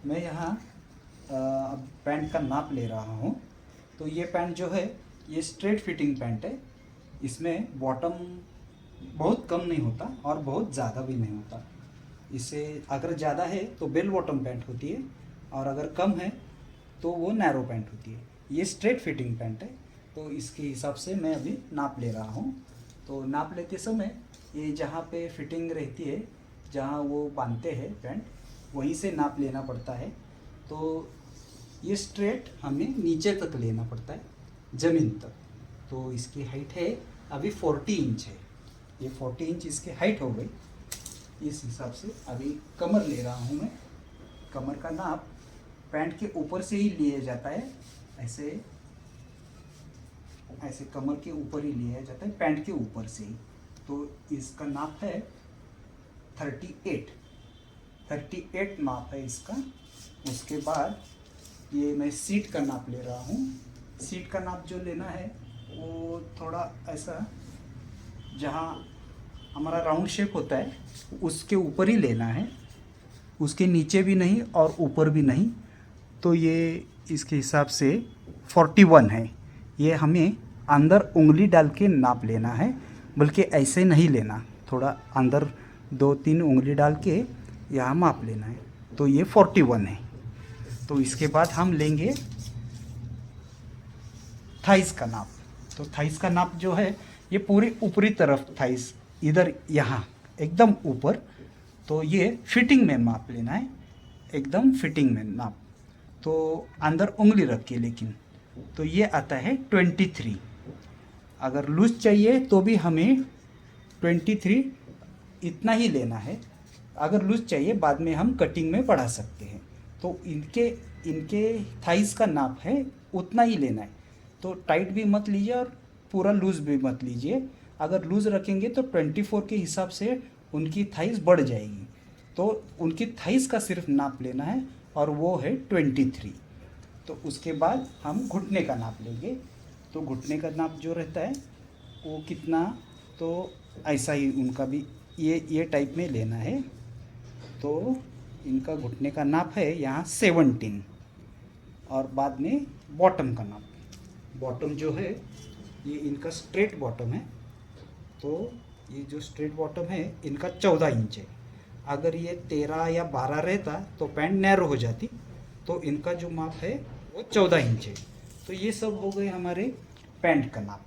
मैं यहाँ अब पैंट का नाप ले रहा हूँ। तो ये पैंट जो है ये स्ट्रेट फिटिंग पैंट है। इसमें बॉटम बहुत कम नहीं होता और बहुत ज़्यादा भी नहीं होता। इससे अगर ज़्यादा है तो बेल बॉटम पैंट होती है और अगर कम है तो वो नैरो पैंट होती है। ये स्ट्रेट फिटिंग पैंट है, तो इसके हिसाब से मैं अभी नाप ले रहा हूँ। तो नाप लेते समय ये जहाँ पे फिटिंग रहती है, जहाँ वो बांधते हैं पैंट, वहीं से नाप लेना पड़ता है। तो ये स्ट्रेट हमें नीचे तक लेना पड़ता है, ज़मीन तक। तो इसकी हाइट है अभी 40 इंच है। ये 40 इंच इसकी हाइट हो गई। इस हिसाब से अभी कमर ले रहा हूँ मैं। कमर का नाप पैंट के ऊपर से ही लिया जाता है, ऐसे ऐसे कमर के ऊपर ही लिया जाता है, पैंट के ऊपर से ही। तो इसका नाप है 38 नाप है इसका। उसके बाद ये मैं सीट का नाप ले रहा हूँ। सीट का नाप जो लेना है वो थोड़ा ऐसा, जहाँ हमारा राउंड शेप होता है उसके ऊपर ही लेना है, उसके नीचे भी नहीं और ऊपर भी नहीं। तो ये इसके हिसाब से 41 है। ये हमें अंदर उंगली डाल के नाप लेना है, बल्कि ऐसे नहीं लेना, थोड़ा अंदर 2-3 उंगली डाल के यहाँ माप लेना है। तो ये 41 है। तो इसके बाद हम लेंगे थाइस का नाप। तो थाइस का नाप जो है ये पूरी ऊपरी तरफ थाइस, इधर यहाँ एकदम ऊपर। तो ये फिटिंग में माप लेना है, एकदम फिटिंग में नाप। तो अंदर उंगली रख के, लेकिन तो ये आता है 23। अगर लूज चाहिए तो भी हमें 23 इतना ही लेना है। अगर लूज चाहिए बाद में हम कटिंग में बढ़ा सकते हैं। तो इनके इनके थाइस का नाप है उतना ही लेना है। तो टाइट भी मत लीजिए और पूरा लूज़ भी मत लीजिए। अगर लूज़ रखेंगे तो 24 के हिसाब से उनकी थाइस बढ़ जाएगी। तो उनकी थाइस का सिर्फ नाप लेना है और वो है 23। तो उसके बाद हम घुटने का नाप लेंगे। तो घुटने का नाप जो रहता है वो कितना, तो ऐसा ही उनका भी ये टाइप में लेना है। तो इनका घुटने का नाप है यहाँ 17। और बाद में बॉटम का नाप, बॉटम जो है ये इनका स्ट्रेट बॉटम है। तो ये जो स्ट्रेट बॉटम है इनका 14 इंच है। अगर ये 13 या 12 रहता तो पैंट नैरो हो जाती। तो इनका जो माप है वो 14 इंच है। तो ये सब हो गए हमारे पैंट का नाप।